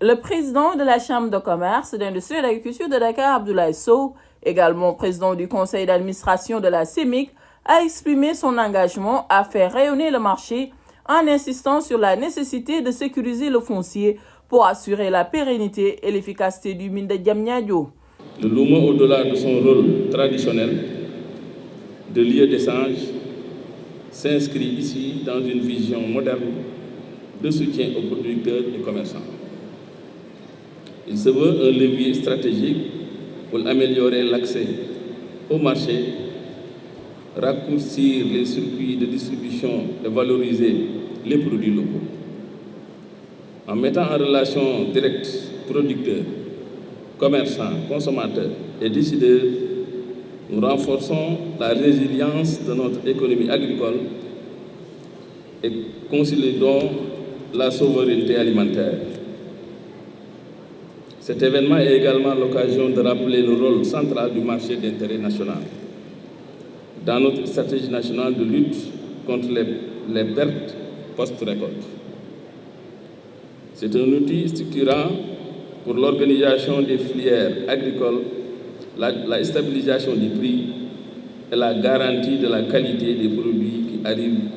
Le président de la Chambre de commerce, d'industrie et d'agriculture de Dakar, Abdoulaye Sow, également président du conseil d'administration de la CEMIC, a exprimé son engagement à faire rayonner le marché en insistant sur la nécessité de sécuriser le foncier pour assurer la pérennité et l'efficacité du mine de Diamniadio. Le Louma, au-delà de son rôle traditionnel de lieu d'échange, s'inscrit ici dans une vision moderne de soutien aux producteurs et commerçants. Il se veut un levier stratégique pour améliorer l'accès au marché, raccourcir les circuits de distribution et valoriser les produits locaux. En mettant en relation directe producteurs, commerçants, consommateurs et décideurs, nous renforçons la résilience de notre économie agricole et consolidons la souveraineté alimentaire. Cet événement est également l'occasion de rappeler le rôle central du marché d'intérêt national dans notre stratégie nationale de lutte contre les pertes post-récolte. C'est un outil structurant pour l'organisation des filières agricoles, la stabilisation du prix et la garantie de la qualité des produits qui arrivent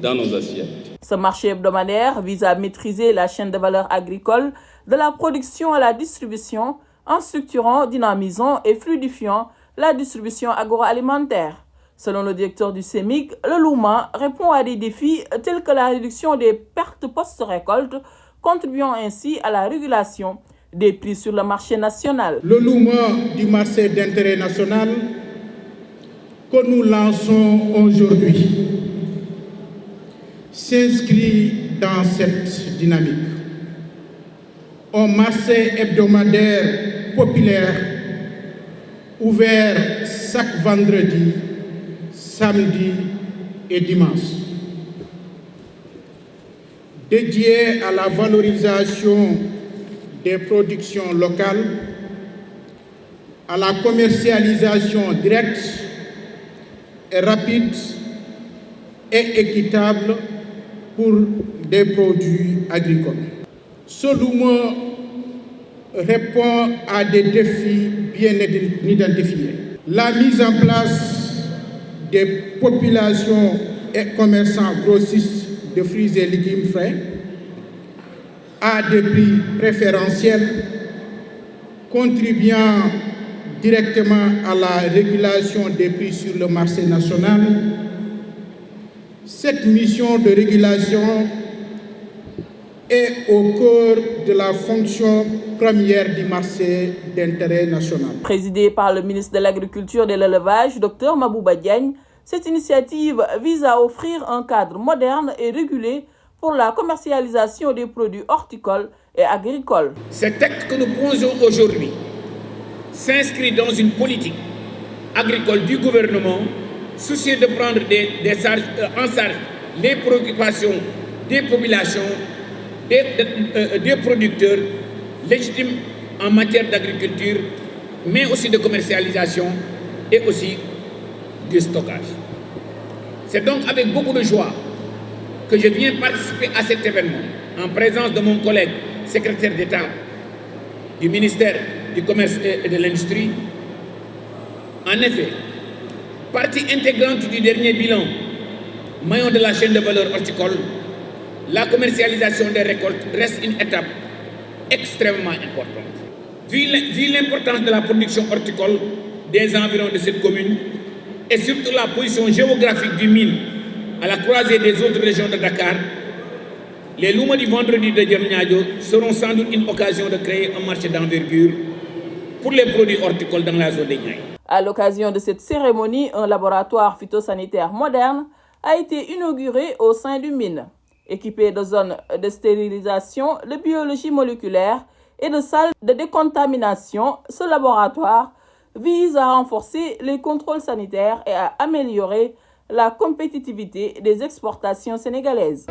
dans nos assiettes. Ce marché hebdomadaire vise à maîtriser la chaîne de valeur agricole de la production à la distribution en structurant, dynamisant et fluidifiant la distribution agroalimentaire. Selon le directeur du CEMIC, le Louma répond à des défis tels que la réduction des pertes post-récolte, contribuant ainsi à la régulation des prix sur le marché national. Le Louma du marché d'intérêt national que nous lançons aujourd'hui s'inscrit dans cette dynamique. Un marché hebdomadaire populaire ouvert chaque vendredi, samedi et dimanche, dédié à la valorisation des productions locales, à la commercialisation directe et rapide et équitable pour des produits agricoles. Ce Louma répond à des défis bien identifiés. La mise en place des populations et commerçants grossistes de fruits et légumes frais à des prix préférentiels, contribuant directement à la régulation des prix sur le marché national. Cette mission de régulation est au cœur de la fonction première du marché d'intérêt national. Présidée par le ministre de l'Agriculture et de l'Élevage, Dr Mabouba Diagne, cette initiative vise à offrir un cadre moderne et régulé pour la commercialisation des produits horticoles et agricoles. Ce texte que nous posons aujourd'hui s'inscrit dans une politique agricole du gouvernement soucieux de prendre en charge les préoccupations des populations, des producteurs légitimes en matière d'agriculture, mais aussi de commercialisation et aussi de stockage. C'est donc avec beaucoup de joie que je viens participer à cet événement en présence de mon collègue secrétaire d'État du ministère du Commerce et de l'Industrie. En effet, partie intégrante du dernier bilan, maillon de la chaîne de valeur horticole, la commercialisation des récoltes reste une étape extrêmement importante. Vu l'importance de la production horticole des environs de cette commune et surtout la position géographique du mine à la croisée des autres régions de Dakar, les Louma du vendredi de Diamniadio seront sans doute une occasion de créer un marché d'envergure pour les produits horticoles dans la zone des Niayes. À l'occasion de cette cérémonie, un laboratoire phytosanitaire moderne a été inauguré au sein du mine. Équipé de zones de stérilisation, de biologie moléculaire et de salles de décontamination, ce laboratoire vise à renforcer les contrôles sanitaires et à améliorer la compétitivité des exportations sénégalaises.